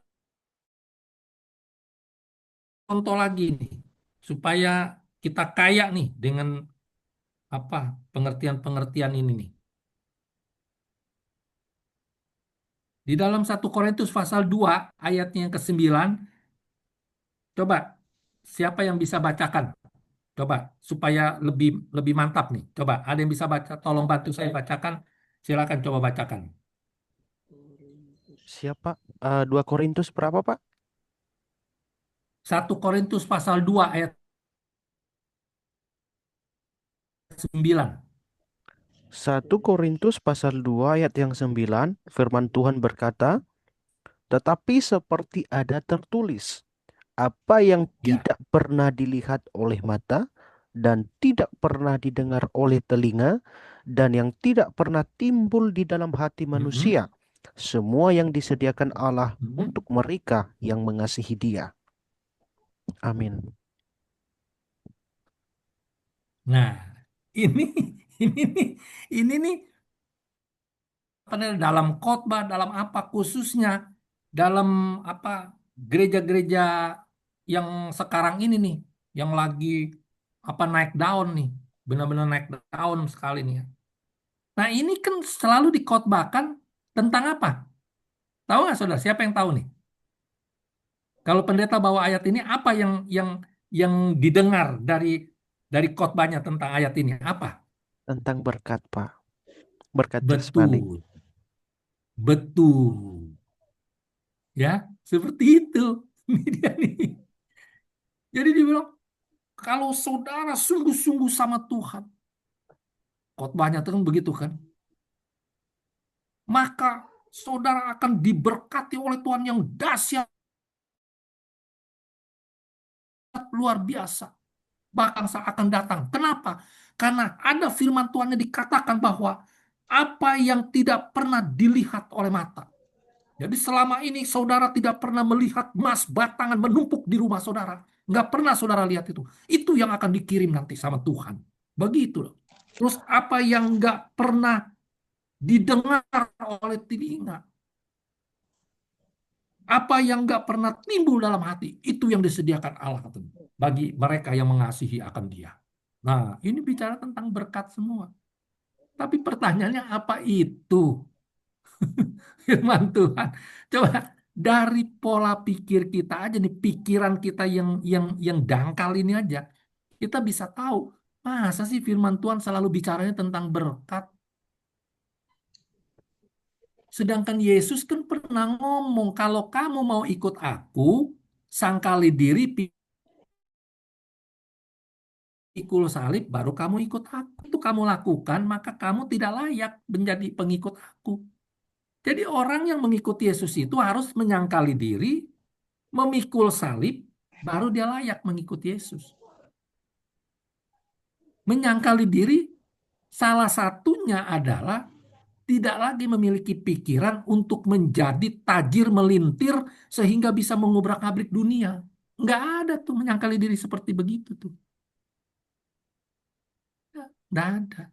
contoh lagi nih, supaya kita kaya nih dengan apa pengertian-pengertian ini nih. Di dalam 1 Korintus pasal 2 ayatnya yang ke-9, coba siapa yang bisa bacakan? Coba supaya lebih lebih mantap nih. Coba ada yang bisa baca, tolong bantu saya bacakan. Silakan coba bacakan.
Siapa? 2 Korintus berapa, Pak?
1 Korintus pasal 2 ayat 9.
1 Korintus pasal 2 ayat yang 9, firman Tuhan berkata, tetapi seperti ada tertulis, Apa yang
Ya.
tidak pernah dilihat oleh mata dan tidak pernah didengar oleh telinga dan yang tidak pernah timbul di dalam hati
Mm-mm.
manusia, semua yang disediakan Allah
Mm-mm.
untuk mereka yang mengasihi Dia. Amin.
Nah, ini ini nih ini nih dalam khotbah, dalam apa khususnya dalam apa gereja-gereja yang sekarang ini nih, yang lagi apa naik daun nih, benar-benar naik daun sekali nih ya. Nah, ini kan selalu dikhotbahkan tentang apa? Tahu nggak saudara? Siapa yang tahu nih? Kalau pendeta bawa ayat ini, apa yang didengar dari khotbahnya tentang ayat ini? Apa?
Tentang berkat, Pak. Berkat jasmani.
Betul, betul, ya, seperti itu. Ini dia nih. Jadi dibilang, kalau saudara sungguh-sungguh sama Tuhan, khotbahnya itu kan begitu kan, maka saudara akan diberkati oleh Tuhan yang dahsyat luar biasa. Bahkan saat akan datang. Kenapa? Karena ada firman Tuhan yang dikatakan bahwa apa yang tidak pernah dilihat oleh mata. Jadi selama ini saudara tidak pernah melihat emas batangan menumpuk di rumah saudara. Nggak pernah saudara lihat itu. Itu yang akan dikirim nanti sama Tuhan. Begitu loh. Terus apa yang nggak pernah didengar oleh telinga. Apa yang nggak pernah timbul dalam hati. Itu yang disediakan Allah bagi mereka yang mengasihi akan Dia. Nah, ini bicara tentang berkat semua. Tapi pertanyaannya apa itu firman Tuhan? Coba dari pola pikir kita aja nih, pikiran kita yang dangkal ini aja, kita bisa tahu masa sih firman Tuhan selalu bicaranya tentang berkat. Sedangkan Yesus kan pernah ngomong, kalau kamu mau ikut aku, sangkali diri, pikul salib, baru kamu ikut aku. Itu kamu lakukan, maka kamu tidak layak menjadi pengikut aku. Jadi orang yang mengikuti Yesus itu harus menyangkali diri, memikul salib, baru dia layak mengikuti Yesus. Menyangkali diri, salah satunya adalah tidak lagi memiliki pikiran untuk menjadi tajir melintir sehingga bisa mengubrak-abrik dunia. Nggak ada tuh menyangkali diri seperti begitu tuh. Nggak ada.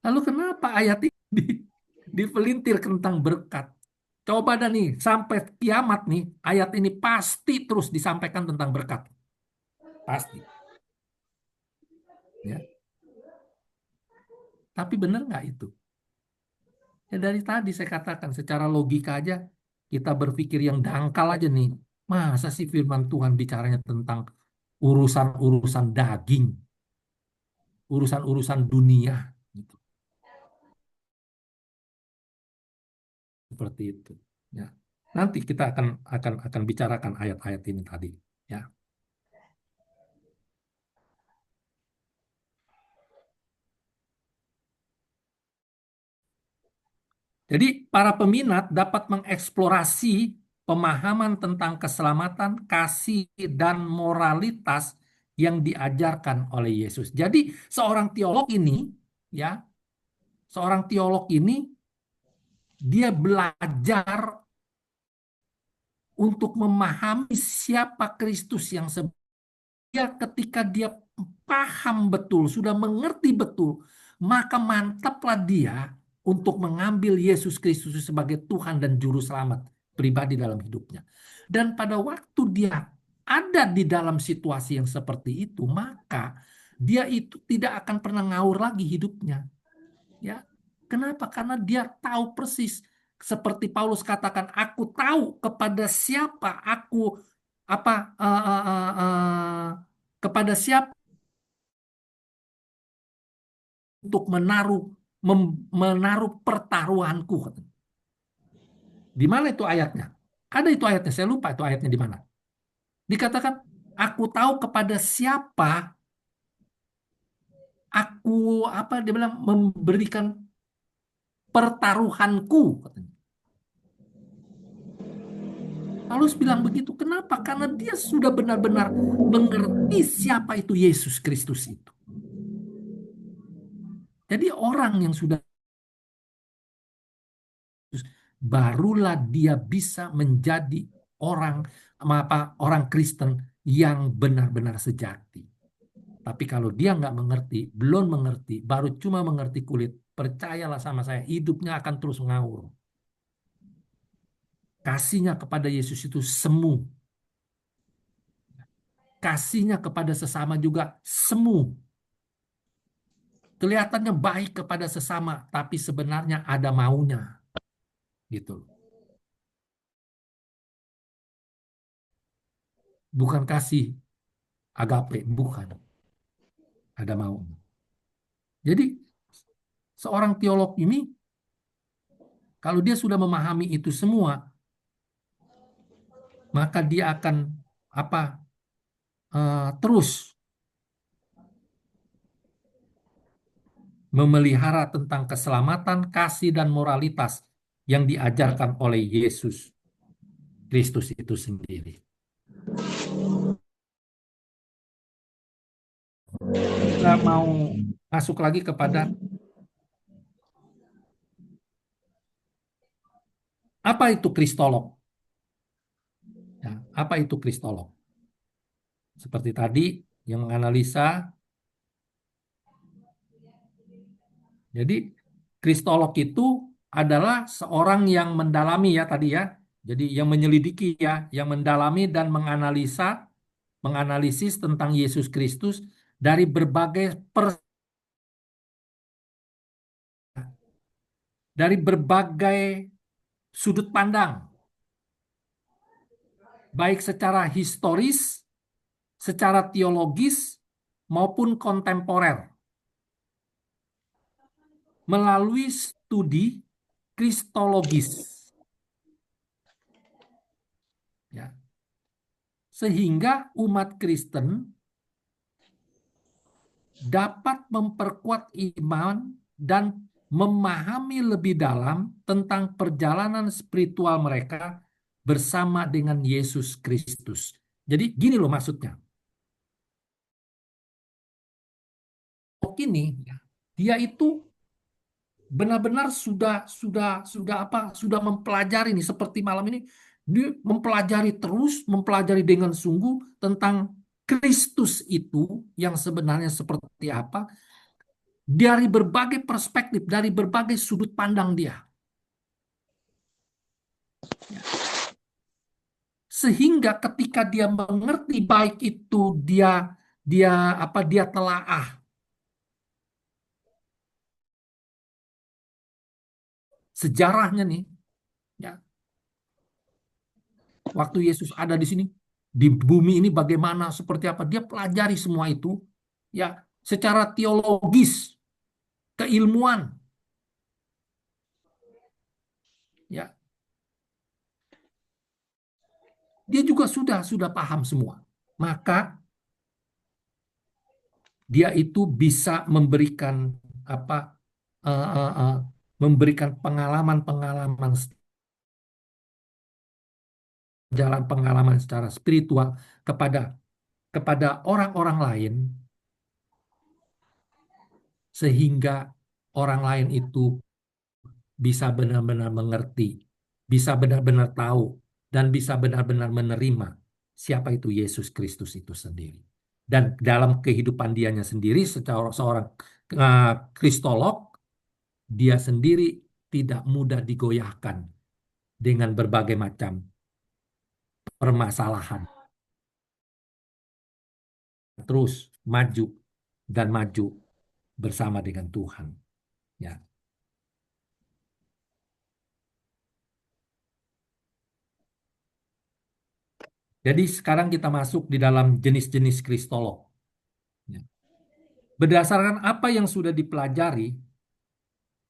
Lalu kenapa ayat ini dipelintir tentang berkat? Coba dah nih, sampai kiamat nih, ayat ini pasti terus disampaikan tentang berkat. Pasti. Ya. Tapi benar nggak itu? Ya dari tadi saya katakan, secara logika aja, kita berpikir yang dangkal aja nih. Masa sih firman Tuhan bicaranya tentang urusan-urusan daging, urusan-urusan dunia, gitu. Seperti itu. Ya. Nanti kita akan bicarakan ayat-ayat ini tadi. Ya. Jadi para peminat dapat mengeksplorasi pemahaman tentang keselamatan, kasih, dan moralitas yang diajarkan oleh Yesus. Jadi ya, seorang teolog ini dia belajar untuk memahami siapa Kristus yang sebenarnya. Ketika dia paham betul, sudah mengerti betul, maka mantaplah dia untuk mengambil Yesus Kristus sebagai Tuhan dan Juru Selamat pribadi dalam hidupnya. Dan pada waktu dia ada di dalam situasi yang seperti itu, maka dia itu tidak akan pernah ngawur lagi hidupnya. Ya, kenapa? Karena dia tahu persis, seperti Paulus katakan, aku tahu kepada siapa aku apa kepada siapa untuk menaruh pertaruhanku. Di mana itu ayatnya? Ada itu ayatnya, saya lupa itu ayatnya di mana. Dikatakan, aku tahu kepada siapa aku apa dia bilang memberikan pertaruhanku. Paulus bilang begitu. Kenapa? Karena dia sudah benar-benar mengerti siapa itu Yesus Kristus itu. Jadi orang yang sudah, barulah dia bisa menjadi orang orang Kristen yang benar-benar sejati. Tapi kalau dia nggak mengerti, belum mengerti, baru cuma mengerti kulit, percayalah sama saya, hidupnya akan terus ngawur. Kasihnya kepada Yesus itu semu. Kasihnya kepada sesama juga semu. Kelihatannya baik kepada sesama, tapi sebenarnya ada maunya. Gitu. Bukan kasih agape, bukan. Ada maunya. Jadi seorang teolog ini, kalau dia sudah memahami itu semua, maka dia akan terus memelihara tentang keselamatan, kasih, dan moralitas yang diajarkan oleh Yesus Kristus itu sendiri. Kita mau masuk lagi kepada apa itu kristolog? Ya, apa itu kristolog? Seperti tadi yang menganalisa. Jadi kristolog itu adalah seorang yang mendalami ya tadi ya. Jadi yang menyelidiki ya, yang mendalami dan menganalisis tentang Yesus Kristus dari berbagai sudut pandang, baik secara historis, secara teologis, maupun kontemporer, melalui studi kristologis. Ya. Sehingga umat Kristen dapat memperkuat iman dan memahami lebih dalam tentang perjalanan spiritual mereka bersama dengan Yesus Kristus. Jadi gini loh maksudnya. Ini ya, dia itu benar-benar sudah mempelajari nih seperti malam ini dia mempelajari dengan sungguh tentang Kristus itu yang sebenarnya seperti apa dari berbagai perspektif, dari berbagai sudut pandang dia. Sehingga ketika dia mengerti baik itu dia dia telaah sejarahnya nih, ya. Waktu Yesus ada di sini, di bumi ini bagaimana, seperti apa, dia pelajari semua itu, ya, secara teologis, keilmuan, ya. Dia juga sudah paham semua. Maka dia itu bisa memberikan apa memberikan pengalaman jalan pengalaman secara spiritual kepada orang-orang lain sehingga orang lain itu bisa benar-benar mengerti, bisa benar-benar tahu dan bisa benar-benar menerima siapa itu Yesus Kristus itu sendiri. Dan dalam kehidupan dianya sendiri seorang kristolog, dia sendiri tidak mudah digoyahkan dengan berbagai macam permasalahan. Terus maju dan maju bersama dengan Tuhan. Ya. Jadi sekarang kita masuk di dalam jenis-jenis kristolog. Ya. Berdasarkan apa yang sudah dipelajari,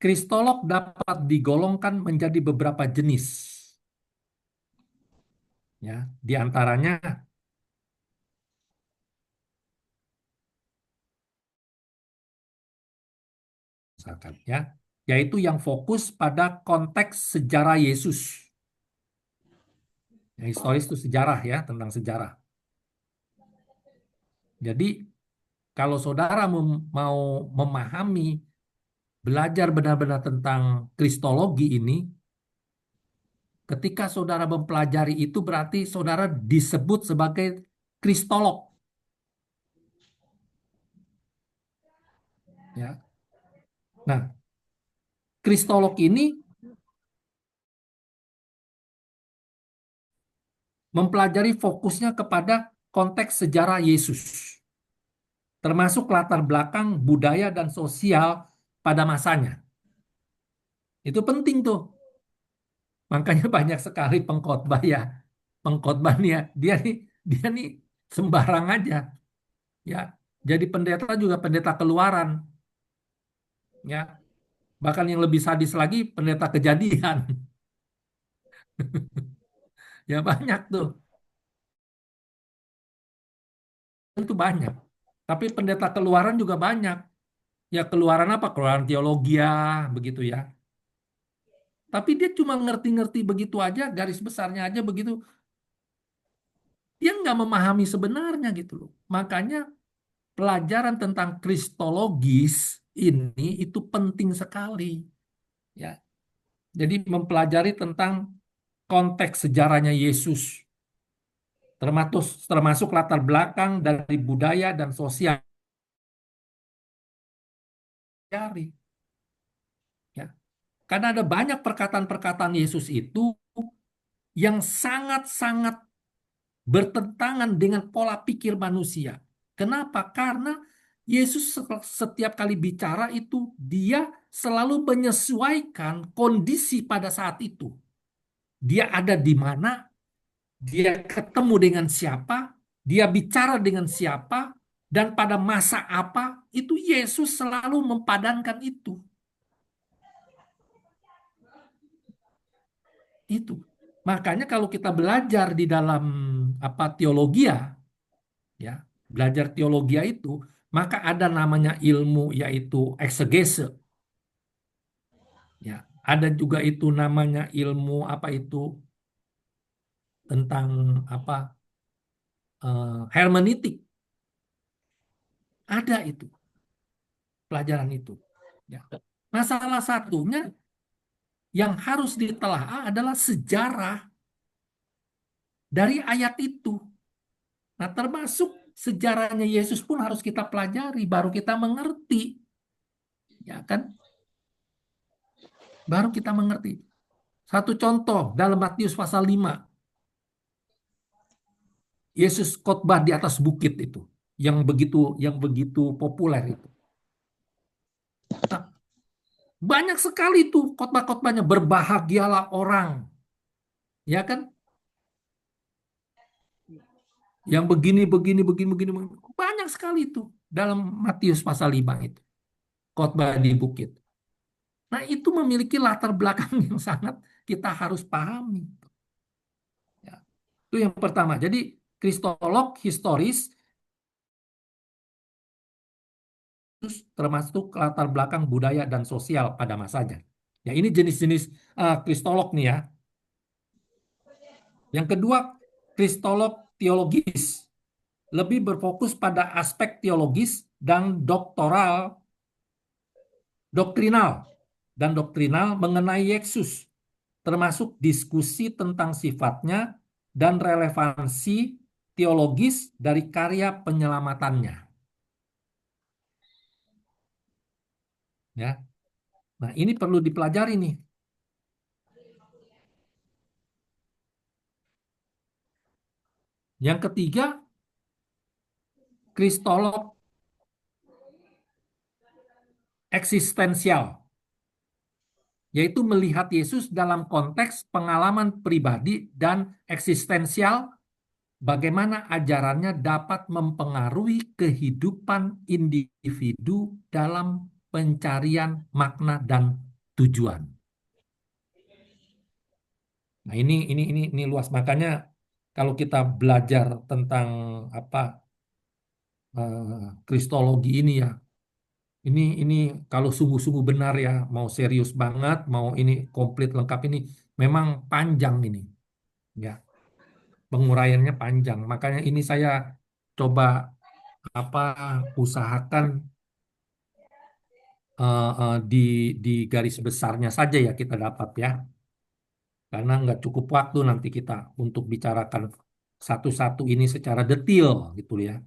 kristolog dapat digolongkan menjadi beberapa jenis. Ya, di antaranya misalkan ya, yaitu yang fokus pada konteks sejarah Yesus. Yang historis itu sejarah ya, tentang sejarah. Jadi kalau saudara mau memahami, belajar benar-benar tentang kristologi ini, ketika saudara mempelajari itu berarti saudara disebut sebagai kristolog. Ya. Nah, kristolog ini mempelajari fokusnya kepada konteks sejarah Yesus, termasuk latar belakang budaya dan sosial pada masanya. Itu penting tuh. Makanya banyak sekali pengkhotbah ya. Pengkhotbah nih ya, dia nih sembarang aja ya. Jadi pendeta juga pendeta keluaran ya. Bahkan yang lebih sadis lagi pendeta kejadian. Ya banyak tuh. Itu banyak. Tapi pendeta keluaran juga banyak. Ya keluaran apa? Keluaran teologi ya, begitu ya. Tapi dia cuma ngerti-ngerti begitu aja, garis besarnya aja begitu. Dia nggak memahami sebenarnya gitu loh. Makanya pelajaran tentang kristologis ini itu penting sekali. Ya, jadi mempelajari tentang konteks sejarahnya Yesus, termasuk latar belakang dari budaya dan sosial. Ya, karena ada banyak perkataan-perkataan Yesus itu yang sangat-sangat bertentangan dengan pola pikir manusia. Kenapa? Karena Yesus setiap kali bicara itu dia selalu menyesuaikan kondisi pada saat itu. Dia ada di mana, dia ketemu dengan siapa, dia bicara dengan siapa, dan pada masa apa, itu Yesus selalu mempadankan itu. Itu. Makanya kalau kita belajar di dalam teologi ya, belajar teologi itu, maka ada namanya ilmu yaitu eksegese. Ya, ada juga itu namanya ilmu tentang apa hermeneutik. Ada itu pelajaran itu. Ya. Nah, salah satunya yang harus ditelaah adalah sejarah dari ayat itu. Nah, termasuk sejarahnya Yesus pun harus kita pelajari, baru kita mengerti. Ya kan? Baru kita mengerti. Satu contoh dalam Matius pasal 5. Yesus khotbah di atas bukit itu, yang begitu populer itu. Nah, banyak sekali tuh khotbah-khotbahnya, berbahagialah orang. Ya kan? Yang begini, begini, begini, begini. Banyak sekali itu dalam Matius pasal 5 itu. Khotbah di bukit. Nah, itu memiliki latar belakang yang sangat kita harus pahami. Ya. Itu yang pertama. Jadi, kristolog historis termasuk latar belakang budaya dan sosial pada masanya. Ya, ini jenis-jenis kristolog nih ya. Yang kedua, kristolog teologis. Lebih berfokus pada aspek teologis dan doktrinal mengenai Yesus, termasuk diskusi tentang sifatnya dan relevansi teologis dari karya penyelamatannya. Ya. Nah, ini perlu dipelajari nih. Yang ketiga, kristolog eksistensial, yaitu melihat Yesus dalam konteks pengalaman pribadi dan eksistensial, bagaimana ajarannya dapat mempengaruhi kehidupan individu dalam pencarian makna dan tujuan. Nah, ini luas, makanya kalau kita belajar tentang kristologi ini ya, ini kalau sungguh-sungguh benar ya, mau serius banget, mau ini komplit lengkap ini, memang panjang ini, ya. penguraiannya panjang. Makanya ini saya coba apa usahakan di garis besarnya saja ya kita dapat ya, karena nggak cukup waktu nanti kita untuk bicarakan satu-satu ini secara detail gitu ya.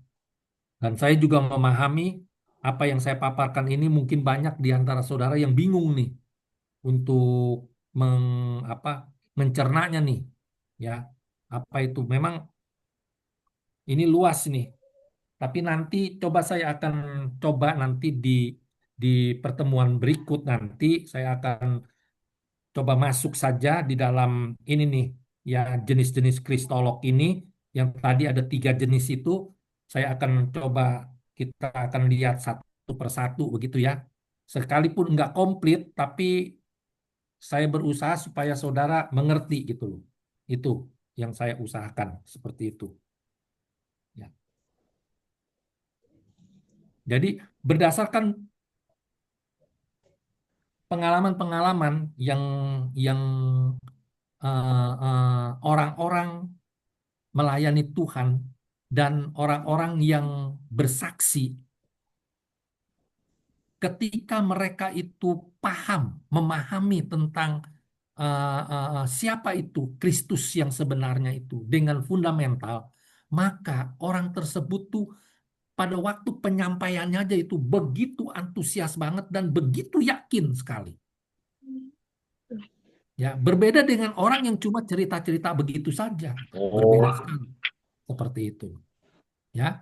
Dan saya juga memahami apa yang saya paparkan ini mungkin banyak di antara saudara yang bingung nih untuk meng, apa, mencernanya nih ya. Apa itu? Memang ini luas nih. Tapi nanti coba saya akan coba nanti di pertemuan berikut nanti saya akan coba masuk saja di dalam ini nih ya, jenis-jenis kristolog ini yang tadi ada 3 jenis itu saya akan coba, kita akan lihat satu persatu begitu ya. Sekalipun nggak komplit tapi saya berusaha supaya saudara mengerti gitu loh. Itu yang saya usahakan seperti itu. Ya. Jadi berdasarkan pengalaman-pengalaman yang orang-orang melayani Tuhan dan orang-orang yang bersaksi, ketika mereka itu paham, memahami tentang siapa itu Kristus yang sebenarnya itu dengan fundamental, maka orang tersebut tuh pada waktu penyampaiannya aja itu begitu antusias banget dan begitu yakin sekali. Ya, berbeda dengan orang yang cuma cerita-cerita begitu saja, berbeda
Oh,
sekali seperti itu. Ya,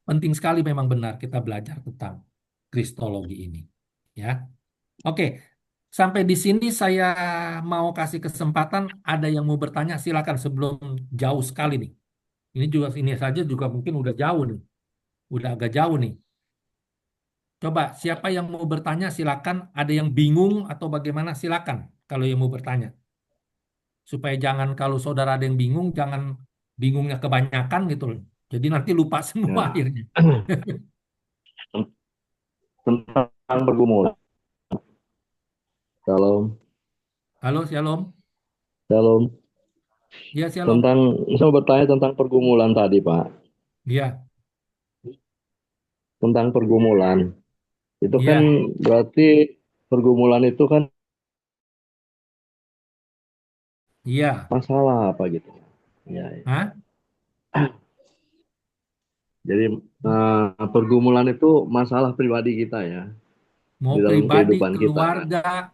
penting sekali memang benar kita belajar tentang kristologi ini. Ya, oke. Sampai di sini saya mau kasih kesempatan, ada yang mau bertanya, silakan sebelum jauh sekali nih. Ini saja juga mungkin udah jauh nih, udah agak jauh nih. Coba siapa yang mau bertanya silakan, ada yang bingung atau bagaimana silakan kalau yang mau bertanya. Supaya jangan kalau saudara ada yang bingung, jangan bingungnya kebanyakan gitu loh. Jadi nanti lupa semua
ya.
akhirnya.
Tentang pergumulan. Shalom,
Halo, Shalom.
shalom.
Ya, Shalom.
Saya mau bertanya tentang pergumulan tadi, Pak.
Iya,
Tentang pergumulan. Itu kan
iya.
berarti pergumulan itu kan
Iya.
masalah apa gitu. Ya, ya.
Hah?
Jadi pergumulan itu masalah pribadi kita ya,
Mau
di dalam
pribadi,
kehidupan kita kan.
keluarga,